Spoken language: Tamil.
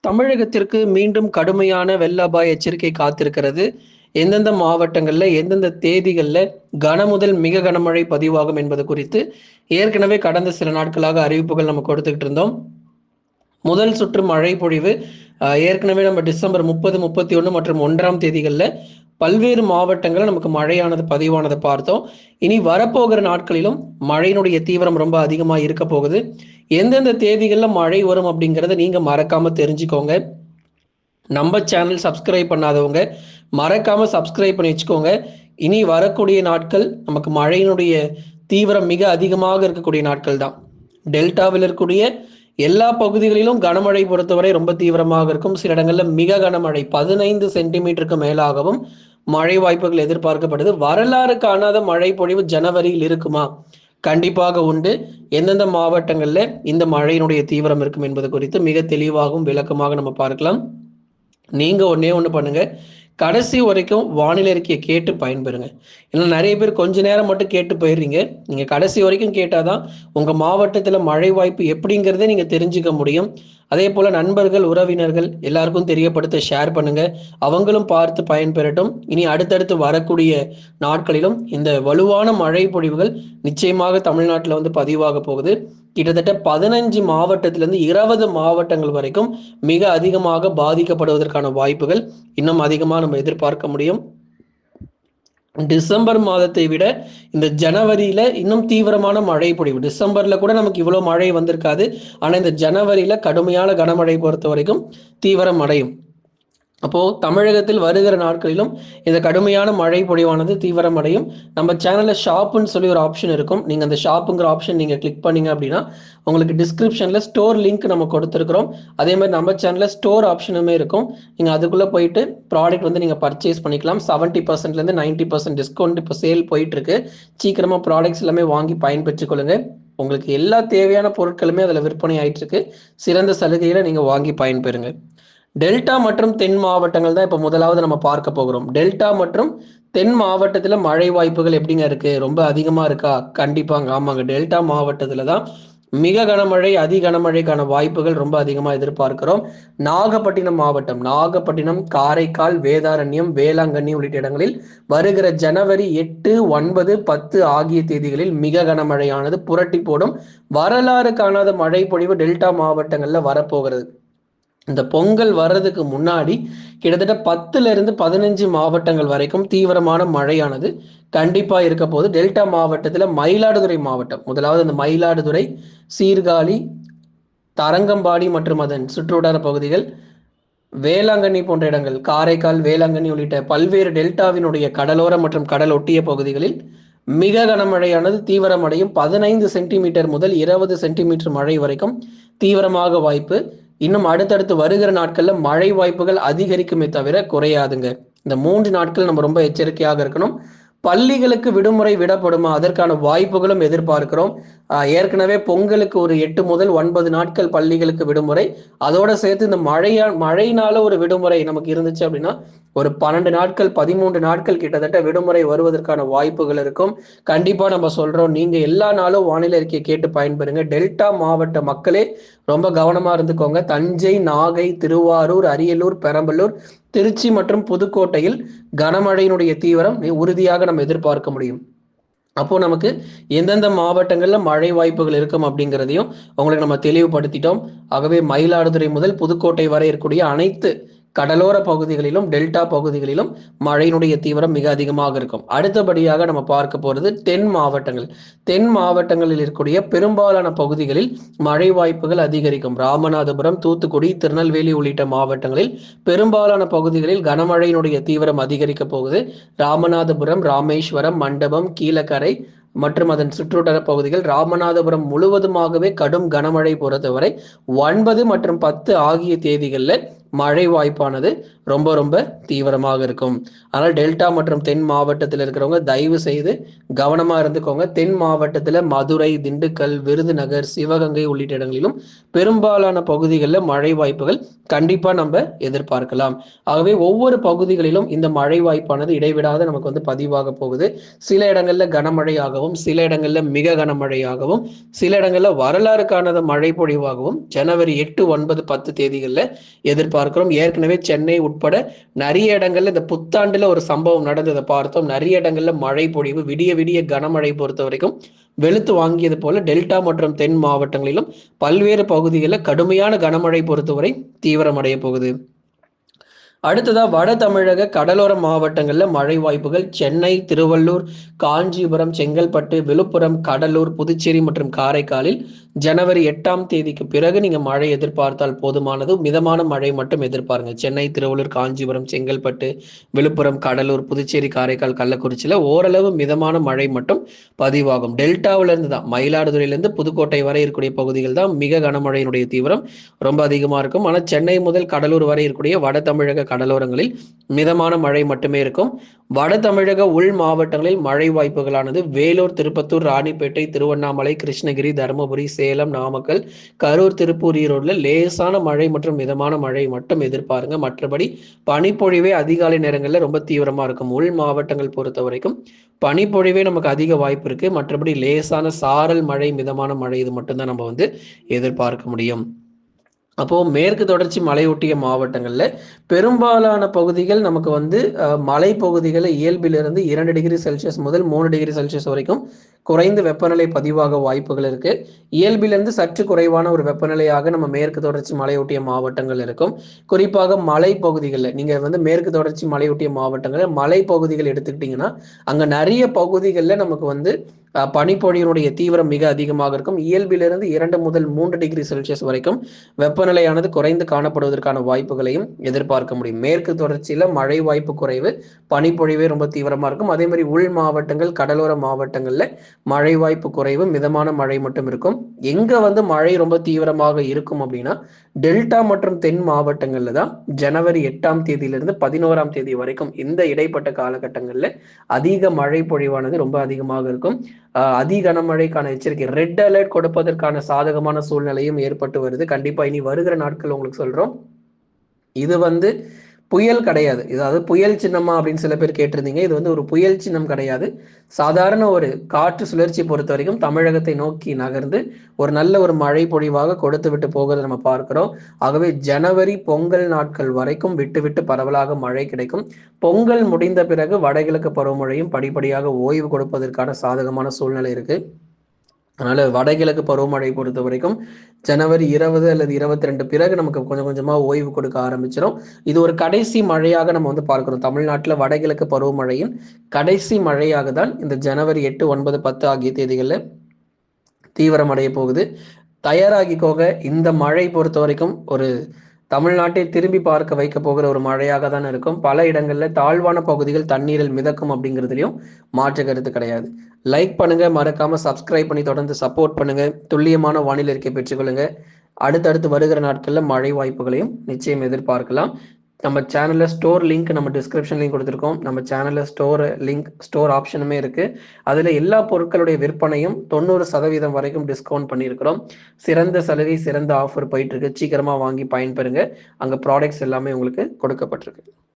தமிழகத்திற்கு மீண்டும் கடுமையான வெள்ள அபாய எச்சரிக்கை காத்திருக்கிறது. எந்தெந்த மாவட்டங்கள்ல, எந்தெந்த தேதிகள்ல கனமுதல் மிக கனமழை பதிவாகும் என்பது குறித்து ஏற்கனவே கடந்த சில நாட்களாக அறிவிப்புகள் நம்ம கொடுத்துக்கிட்டு இருந்தோம். முதல் சுற்று மழை பொழிவு ஏற்கனவே நம்ம டிசம்பர் 30, 31 மற்றும் 1ஆம் தேதிகளில் பல்வேறு மாவட்டங்களில் நமக்கு மழையானது பதிவானதை பார்த்தோம். இனி வரப்போகிற நாட்களிலும் மழையினுடைய தீவிரம் ரொம்ப அதிகமாக இருக்க போகுது. எந்தெந்த தேதிகளில் மழை வரும் அப்படிங்கிறத நீங்கள் மறக்காமல் தெரிஞ்சுக்கோங்க. நம்ம சேனல் சப்ஸ்கிரைப் பண்ணாதவங்க மறக்காம சப்ஸ்கிரைப் பண்ணி வச்சுக்கோங்க. இனி வரக்கூடிய நாட்கள் நமக்கு மழையினுடைய தீவிரம் மிக அதிகமாக இருக்கக்கூடிய நாட்கள் தான். டெல்டாவில் இருக்கக்கூடிய எல்லா பகுதிகளிலும் கனமழை பொறுத்தவரை ரொம்ப தீவிரமாக இருக்கும். சில இடங்கள்ல மிக கனமழை 15 சென்டிமீட்டருக்கு மேலாகவும் மழை வாய்ப்புகள் எதிர்பார்க்கப்படுது. வரலாறு காணாத மழை பொழிவு ஜனவரியில் இருக்குமா? கண்டிப்பாக உண்டு. எந்தெந்த மாவட்டங்கள்ல இந்த மழையினுடைய தீவிரம் இருக்கும் என்பது குறித்து மிக தெளிவாகவும் விளக்கமாக நம்ம பார்க்கலாம். நீங்க ஒன்னே ஒன்று பண்ணுங்க, கடைசி வரைக்கும் வானிலை அறிக்கையை கேட்டு பயன்பெறுங்க. ஏன்னா நிறைய பேர் கொஞ்ச நேரம் மட்டும் கேட்டு போயிடுறீங்க. நீங்க கடைசி வரைக்கும் கேட்டாதான் உங்க மாவட்டத்துல மழை வாய்ப்பு எப்படிங்கிறதே நீங்க தெரிஞ்சுக்க முடியும். அதே போல நண்பர்கள், உறவினர்கள் எல்லாருக்கும் தெரியப்படுத்த ஷேர் பண்ணுங்க. அவங்களும் பார்த்து பயன்பெறட்டும். இனி அடுத்தடுத்து வரக்கூடிய நாட்களிலும் இந்த வலுவான மழை பொழிவுகள் நிச்சயமாக தமிழ்நாட்டில் பதிவாக போகுது. கிட்டத்தட்ட 15 மாவட்டத்திலிருந்து 20 மாவட்டங்கள் வரைக்கும் மிக அதிகமாக பாதிக்கப்படுவதற்கான வாய்ப்புகள் இன்னும் அதிகமாக நம்ம எதிர்பார்க்க முடியும். டிசம்பர் மாதத்தை விட இந்த ஜனவரியில இன்னும் தீவிரமான மழை பொழிவு. டிசம்பர்ல கூட நமக்கு இவ்வளவு மழை வந்திருக்காது. ஆனா இந்த ஜனவரியில கடுமையான கனமழை பொறுத்த வரைக்கும் தீவிரம் அடையும். அப்போ தமிழகத்தில் வருகிற நாட்களிலும் இந்த கடுமையான மழை பொழிவானது தீவிரமடையும். நம்ம சேனல்ல ஷாப்புன்னு சொல்லி ஒரு ஆப்ஷன் இருக்கும். நீங்க அந்த ஷாப்புங்கிற ஆப்ஷன் நீங்க கிளிக் பண்ணீங்க அப்படின்னா உங்களுக்கு டிஸ்கிரிப்ஷன்ல ஸ்டோர் லிங்க் நம்ம கொடுத்துருக்கிறோம். அதே மாதிரி நம்ம சேனல்ல ஸ்டோர் ஆப்ஷனுமே இருக்கும். நீங்க அதுக்குள்ள போயிட்டு ப்ராடக்ட் நீங்க பர்ச்சேஸ் பண்ணிக்கலாம். 70% 90% டிஸ்கவுண்ட் இப்போ சேல் போயிட்டு இருக்கு. சீக்கிரமா ப்ராடக்ட்ஸ் எல்லாமே வாங்கி பயன்பெற்றுக் கொள்ளுங்க. உங்களுக்கு எல்லா தேவையான பொருட்களுமே அதில் விற்பனை ஆயிட்டு இருக்கு. சிறந்த சலுகையில நீங்க வாங்கி பயன்பெறுங்க. டெல்டா மற்றும் தென் மாவட்டங்கள் தான் இப்போ முதலாவது நம்ம பார்க்க போகிறோம். டெல்டா மற்றும் தென் மாவட்டத்தில் மழை வாய்ப்புகள் எப்படிங்க இருக்கு? ரொம்ப அதிகமா இருக்கா? கண்டிப்பாங்க, ஆமாங்க. டெல்டா மாவட்டத்தில் தான் மிக கனமழை, அதி கனமழைக்கான வாய்ப்புகள் ரொம்ப அதிகமாக எதிர்பார்க்கிறோம். நாகப்பட்டினம் மாவட்டம், நாகப்பட்டினம், காரைக்கால், வேதாரண்யம், வேளாங்கண்ணி உள்ளிட்ட இடங்களில் வருகிற ஜனவரி 8, 9, 10 ஆகிய தேதிகளில் மிக கனமழையானது புரட்டி போடும். வரலாறு காணாத மழை பொழிவு டெல்டா மாவட்டங்கள்ல வரப்போகிறது. இந்த பொங்கல் வர்றதுக்கு முன்னாடி கிட்டத்தட்ட 10 to 15 மாவட்டங்கள் வரைக்கும் தீவிரமான மழையானது கண்டிப்பா இருக்க போது. டெல்டா மாவட்டத்துல மயிலாடுதுறை மாவட்டம் முதலாவது. இந்த மயிலாடுதுறை, சீர்காழி, தரங்கம்பாடி மற்றும் அதன் சுற்றுவட்டார பகுதிகள், வேளாங்கண்ணி போன்ற இடங்கள், காரைக்கால், வேளாங்கண்ணி உள்ளிட்ட பல்வேறு டெல்டாவினுடைய கடலோர மற்றும் கடல் ஒட்டிய பகுதிகளில் மிக கனமழையானது தீவிரமடையும். 15 சென்டிமீட்டர் முதல் 20 சென்டிமீட்டர் மழை வரைக்கும் தீவிரமாக வாய்ப்பு. இன்னும் அடுத்தடுத்து வருகிற நாட்கள்ல மழை வாய்ப்புகள் அதிகரிக்குமே தவிர குறையாதுங்க. இந்த 3 நாட்கள் நம்ம ரொம்ப எச்சரிக்கையாக இருக்கணும். பள்ளிகளுக்கு விடுமுறை விடப்படுமா? அதற்கான வாய்ப்புகளும் எதிர்பார்க்கிறோம். ஏற்கனவே பொங்கலுக்கு ஒரு 8 முதல் 9 நாட்கள் பள்ளிகளுக்கு விடுமுறை. அதோட சேர்த்து இந்த மழையினால ஒரு விடுமுறை நமக்கு இருந்துச்சு அப்படின்னா ஒரு 12 நாட்கள், 13 நாட்கள் கிட்டத்தட்ட விடுமுறை வருவதற்கான வாய்ப்புகள் இருக்கும். கண்டிப்பா நம்ம சொல்றோம், நீங்க எல்லா நாளும் வானிலை அறிக்கையை கேட்டு பயன்பெறுங்க. டெல்டா மாவட்ட மக்களே ரொம்ப கவனமா இருந்துக்கோங்க. தஞ்சை, நாகை, திருவாரூர், அரியலூர், பெரம்பலூர், திருச்சி மற்றும் புதுக்கோட்டையில் கனமழையினுடைய தீவிரம் உறுதியாக நம்ம எதிர்பார்க்க முடியும். அப்போ நமக்கு எந்தெந்த மாவட்டங்கள்ல மழை வாய்ப்புகள் இருக்கும் அப்படிங்கிறதையும் உங்களுக்கு நம்ம தெளிவுபடுத்திட்டோம். ஆகவே மயிலாடுதுறை முதல் புதுக்கோட்டை வரை இருக்கக்கூடிய அனைத்து கடலோர பகுதிகளிலும் டெல்டா பகுதிகளிலும் மழையினுடைய தீவிரம் மிக அதிகமாக இருக்கும். அடுத்தபடியாக நம்ம பார்க்க போறது தென் மாவட்டங்கள். தென் மாவட்டங்களில் இருக்கக்கூடிய பெரும்பாலான பகுதிகளில் மழை வாய்ப்புகள் அதிகரிக்கும். ராமநாதபுரம், தூத்துக்குடி, திருநெல்வேலி உள்ளிட்ட மாவட்டங்களில் பெரும்பாலான பகுதிகளில் கனமழையினுடைய தீவிரம் அதிகரிக்க போகுது. ராமநாதபுரம், ராமேஸ்வரம், மண்டபம், கீழக்கரை மற்றும் அதன் சுற்றுவட்டார பகுதிகள், ராமநாதபுரம் முழுவதுமாகவே கடும் கனமழை பொறுத்தவரை 9 மற்றும் 10 ஆகிய தேதிகளில் மழை வாய்ப்பானது ரொம்ப ரொம்ப தீவிரமாக இருக்கும். ஆனால் டெல்டா மற்றும் தென் மாவட்டத்தில் இருக்கிறவங்க தயவு செய்து கவனமா இருந்துக்கோங்க. தென் மாவட்டத்தில் மதுரை, திண்டுக்கல், விருதுநகர், சிவகங்கை உள்ளிட்ட இடங்களிலும் பெரும்பாலான பகுதிகளில் மழை வாய்ப்புகள் கண்டிப்பா நம்ம எதிர்பார்க்கலாம். ஆகவே ஒவ்வொரு பகுதிகளிலும் இந்த மழை வாய்ப்பானது இடைவிடாத நமக்கு வந்து பதிவாக போகுது. சில இடங்கள்ல கனமழையாகவும், சில இடங்கள்ல மிக கனமழையாகவும், சில இடங்கள்ல வரலாறு காணாத மழை பொழிவாகவும் ஜனவரி 8, 9, 10 தேதிகளில் எதிர்பார்க்கிறோம். ஏற்கனவே சென்னை உட்பட நிறைய இடங்கள்ல இந்த புத்தாண்டுல ஒரு சம்பவம் நடந்ததை பார்த்தோம். நிறைய இடங்கள்ல மழை பொழிவு விடிய விடிய கனமழை பொறுத்த வரைக்கும் வெளுத்து வாங்கியது போல டெல்டா மற்றும் தென் மாவட்டங்களிலும் பல்வேறு பகுதிகளில் கடுமையான கனமழை பொறுத்தவரை தீவிரமடைய போகுது. அடுத்ததா வட தமிழக கடலோர மாவட்டங்கள்ல மழை வாய்ப்புகள் சென்னை, திருவள்ளூர், காஞ்சிபுரம், செங்கல்பட்டு, விழுப்புரம், கடலூர், புதுச்சேரி மற்றும் காரைக்காலில் ஜனவரி 8ஆம் தேதிக்கு பிறகு நீங்க மழை எதிர்பார்த்தால் போதுமானது. மிதமான மழை மட்டும் எதிர்பாருங்க. சென்னை, திருவள்ளூர், காஞ்சிபுரம், செங்கல்பட்டு, விழுப்புரம், கடலூர், புதுச்சேரி, காரைக்கால், கள்ளக்குறிச்சியில ஓரளவு மிதமான மழை மட்டும் பதிவாகும். டெல்டாவில இருந்து தான் மயிலாடுதுறையிலிருந்து புதுக்கோட்டை வரை இருக்கக்கூடிய பகுதிகள் தான் மிக கனமழையினுடைய தீவிரம் ரொம்ப அதிகமா இருக்கும். ஆனால் சென்னை முதல் கடலூர் வரை இருக்கக்கூடிய வட தமிழக கடலோரங்களில் மிதமான மழை மட்டுமே இருக்கும். வட தமிழக உள் மாவட்டங்களில் மழை வாய்ப்புகளானது வேலூர், திருப்பத்தூர், ராணிப்பேட்டை, திருவண்ணாமலை, கிருஷ்ணகிரி, தருமபுரி, சேலம், நாமக்கல், கரூர், திருப்பூர், ஈரோடுல லேசான மழை மற்றும் மிதமான மழை மட்டும் எதிர்பாருங்க. மற்றபடி பனிப்பொழிவே அதிகாலை நேரங்களில் ரொம்ப தீவிரமா இருக்கும். உள் மாவட்டங்கள் பொறுத்த வரைக்கும் பனிப்பொழிவே நமக்கு அதிக வாய்ப்பு இருக்கு. மற்றபடி லேசான சாரல் மழை, மிதமான மழை இது மட்டும்தான் நம்ம வந்து எதிர்பார்க்க முடியும். அப்போ மேற்கு தொடர்ச்சி மலையொட்டிய மாவட்டங்கள்ல பெரும்பாலான பகுதிகள் நமக்கு வந்து மலை பகுதிகளில் இயல்பிலிருந்து 2 டிகிரி செல்சியஸ் முதல் 3 டிகிரி செல்சியஸ் வரைக்கும் குறைந்த வெப்பநிலை பதிவாக வாய்ப்புகள் இருக்கு. இயல்பிலிருந்து சற்று குறைவான ஒரு வெப்பநிலையாக நம்ம மேற்கு தொடர்ச்சி மலையொட்டிய மாவட்டங்கள் இருக்கும். குறிப்பாக மலை பகுதிகளில் நீங்க வந்து மேற்கு தொடர்ச்சி மலையொட்டிய மாவட்டங்களில் மலை பகுதிகள் எடுத்துக்கிட்டீங்கன்னா அங்க நிறைய பகுதிகளில் நமக்கு வந்து பனிப்பொழியினுடைய தீவிரம் மிக அதிகமாக இருக்கும். இயல்பிலிருந்து 2 முதல் 3 டிகிரி செல்சியஸ் வரைக்கும் வெப்பநிலையானது குறைந்து காணப்படுவதற்கான வாய்ப்புகளையும் எதிர்பார்க்க முடியும். மேற்கு தொடர்ச்சியில மழை வாய்ப்பு குறைவு, பனிப்பொழிவே ரொம்ப தீவிரமா இருக்கும். அதே மாதிரி உள் மாவட்டங்கள், கடலோர மாவட்டங்கள்ல மழை வாய்ப்பு குறைவு, மிதமான மழை மட்டும் இருக்கும். எங்க வந்து மழை ரொம்ப தீவிரமாக இருக்கும் அப்படின்னா டெல்டா மற்றும் தென் மாவட்டங்கள்ல தான் ஜனவரி 8ஆம் தேதியிலிருந்து 11ஆம் தேதி வரைக்கும் இந்த இடைப்பட்ட காலகட்டங்கள்ல அதிக மழை பொழிவானது ரொம்ப அதிகமாக இருக்கும். அதி கனமழைக்கான எச்சரிக்கை ரெட் அலர்ட் கொடுப்பதற்கான சாதகமான சூழ்நிலையும் ஏற்பட்டு வருது. கண்டிப்பா இனி வருகிற நாட்கள் உங்களுக்கு சொல்றோம். இது வந்து புயல் கிடையாது. அதாவது புயல் சின்னமா அப்படின்னு சில பேர் கேட்டிருந்தீங்க. இது வந்து ஒரு புயல் சின்னம் கிடையாது. சாதாரண ஒரு காற்று சுழற்சி பொறுத்த வரைக்கும் தமிழகத்தை நோக்கி நகர்ந்து ஒரு நல்ல ஒரு மழை பொழிவாக கொடுத்து விட்டு போகிறத நம்ம பார்க்கிறோம். ஆகவே ஜனவரி பொங்கல் நாட்கள் வரைக்கும் விட்டு விட்டு பரவலாக மழை கிடைக்கும். பொங்கல் முடிந்த பிறகு வடகிழக்கு பருவமழையும் படிப்படியாக ஓய்வு கொடுப்பதற்கான சாதகமான சூழ்நிலை இருக்கு. அதனால வடகிழக்கு பருவமழை பொறுத்த வரைக்கும் ஜனவரி 20 அல்லது 22 பிறகு நமக்கு கொஞ்சம் கொஞ்சமா ஓய்வு கொடுக்க ஆரம்பிச்சிடும். இது ஒரு கடைசி மழையாக நம்ம வந்து பார்க்கிறோம். தமிழ்நாட்டில் வடகிழக்கு பருவமழையின் கடைசி மழையாக தான் இந்த ஜனவரி 8, 9, 10 ஆகிய தேதிகளில் தீவிரமடைய போகுது. தயாராகிக்கோங்க. இந்த மழை பொறுத்த வரைக்கும் ஒரு தமிழ்நாட்டை திரும்பி பார்க்க வைக்க போகிற ஒரு மழையாக தான் இருக்கும். பல இடங்கள்ல தாழ்வான பகுதிகள் தண்ணீரில் மிதக்கும் அப்படிங்கிறதுலையும் மாற்று கருத்து கிடையாது. லைக் பண்ணுங்க, மறக்காம சப்ஸ்கிரைப் பண்ணி தொடர்ந்து சப்போர்ட் பண்ணுங்க. துல்லியமான வானிலை அறிக்கை பெற்றுக்கொள்ளுங்க. அடுத்தடுத்து வருகிற நாட்கள்ல மழை வாய்ப்புகளையும் நிச்சயம் எதிர்பார்க்கலாம். நம்ம சேனல்ல ஸ்டோர் லிங்க் நம்ம டிஸ்கிரிப்ஷன் லிங்க் கொடுத்துருக்கோம். நம்ம சேனல்ல ஸ்டோர் லிங்க், ஸ்டோர் ஆப்ஷனுமே இருக்கு. அதுல எல்லா பொருட்களுடைய விற்பனையும் 90% வரைக்கும் டிஸ்கவுண்ட் பண்ணியிருக்கிறோம். சிறந்த சலுகை, சிறந்த ஆஃபர் போயிட்டு இருக்கு. சீக்கிரமா வாங்கி பயன்பெறுங்க. அங்க ப்ராடக்ட்ஸ் எல்லாமே உங்களுக்கு கொடுக்கப்பட்டிருக்கு.